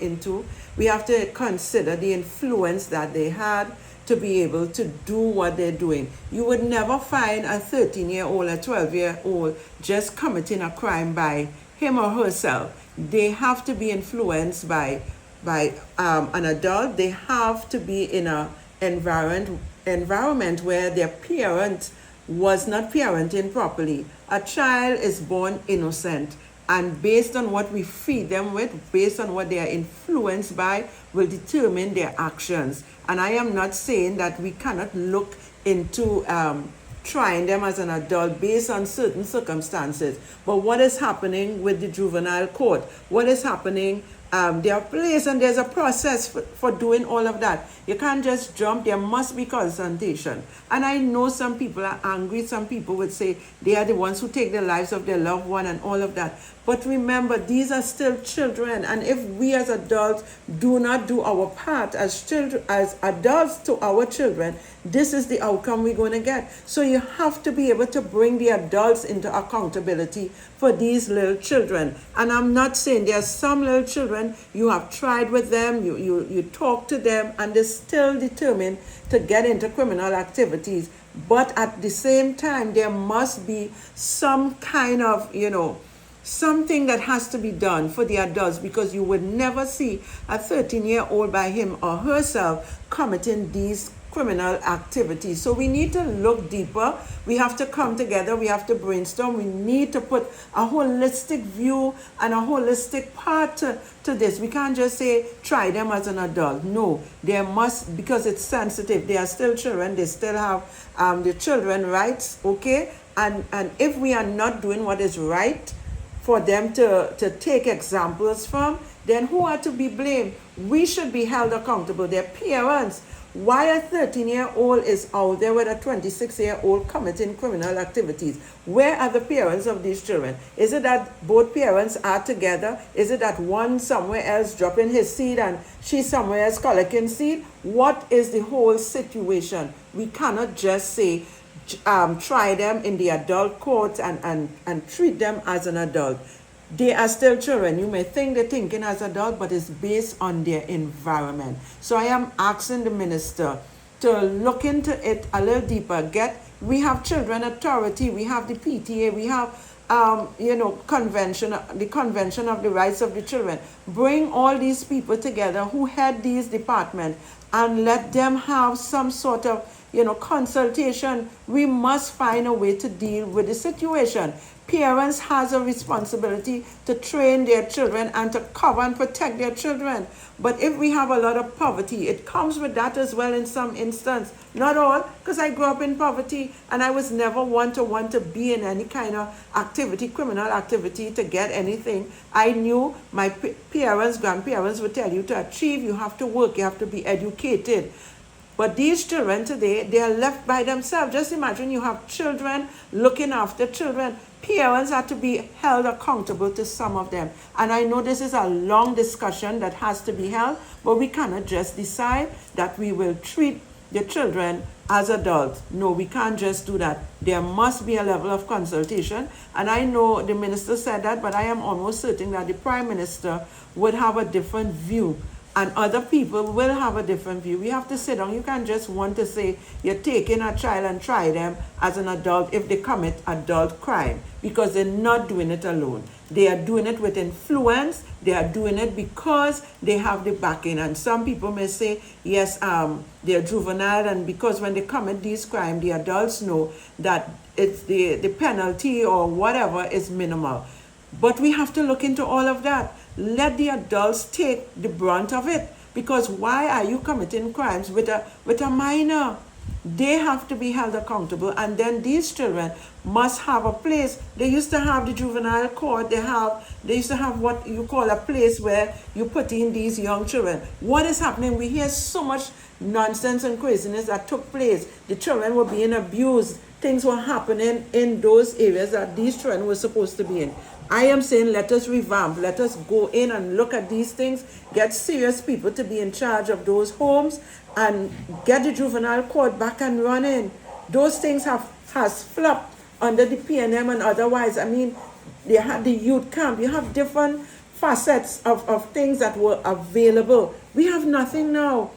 into. We have to consider the influence that they had to be able to do what they're doing. You would never find a 13-year-old, a 12-year-old just committing a crime by him or herself. They have to be influenced by an adult. They have to be in a environment where their parent was not parenting properly. A child is born innocent, and based on what we feed them with, based on what they are influenced by, will determine their actions. And I am not saying that we cannot look into trying them as an adult based on certain circumstances. But what is happening with the juvenile court? What is happening? There are places and there's a process for doing all of that. You can't just jump. There must be consultation. And I know some people are angry. Some people would say they are the ones who take the lives of their loved one and all of that. But remember, these are still children. And if we as adults do not do our part as children, as adults to our children, this is the outcome we're going to get. So you have to be able to bring the adults into accountability for these little children. And I'm not saying there are some little children, you have tried with them, you talk to them, and they're still determined to get into criminal activities. But at the same time, there must be some kind of, something that has to be done for the adults, because you would never see a 13-year-old by him or herself committing these criminal activities. So we need to look deeper. We have to come together. We have to brainstorm. We need to put a holistic view and a holistic part to this. We can't just say, try them as an adult. No, there must, because it's sensitive. They are still children. They still have the children rights, okay? And if we are not doing what is right for them to take examples from, then who are to be blamed? We should be held accountable. Their parents. Why a 13-year-old is out there with a 26-year-old committing criminal activities? Where are the parents of these children? Is it that both parents are together? Is it that one somewhere else dropping his seed and she somewhere else collecting seed? What is the whole situation? We cannot just say, try them in the adult court and treat them as an adult. They are still children. You may think they're thinking as adults, but it's based on their environment. So I am asking the minister to look into it a little deeper. We have children authority, we have the PTA, we have the Convention of the Rights of the Children. Bring all these people together who head these departments and let them have some sort of consultation. We must find a way to deal with the situation. Parents has a responsibility to train their children and to cover and protect their children. But if we have a lot of poverty, it comes with that as well in some instance. Not all, because I grew up in poverty and I was never want to be in any kind of activity, criminal activity, to get anything. I knew my parents, grandparents would tell you to achieve, you have to work, you have to be educated. But these children today, they are left by themselves. Just imagine you have children looking after children. Parents have to be held accountable to some of them. And I know this is a long discussion that has to be held, but we cannot just decide that we will treat the children as adults. No, we can't just do that. There must be a level of consultation. And I know the minister said that, but I am almost certain that the prime minister would have a different view. And other people will have a different view. We have to sit down. You can't just want to say you're taking a child and try them as an adult if they commit adult crime, because they're not doing it alone. They are doing it with influence. They are doing it because they have the backing. And some people may say, yes, they're juvenile, and because when they commit these crimes, the adults know that it's the penalty or whatever is minimal. But we have to look into all of that. Let the adults take the brunt of it, because why are you committing crimes with a minor? They have to be held accountable, and then these children must have a place. They used to have the juvenile court. They used to have what you call a place where you put in these young children. What is happening? We hear so much nonsense and craziness that took place. The children were being abused. Things were happening in those areas that these children were supposed to be in. I am saying let us revamp, let us go in and look at these things, get serious people to be in charge of those homes, and get the juvenile court back and running. Those things has flopped under the PNM and otherwise. I mean, they had the youth camp. You have different facets of things that were available. We have nothing now.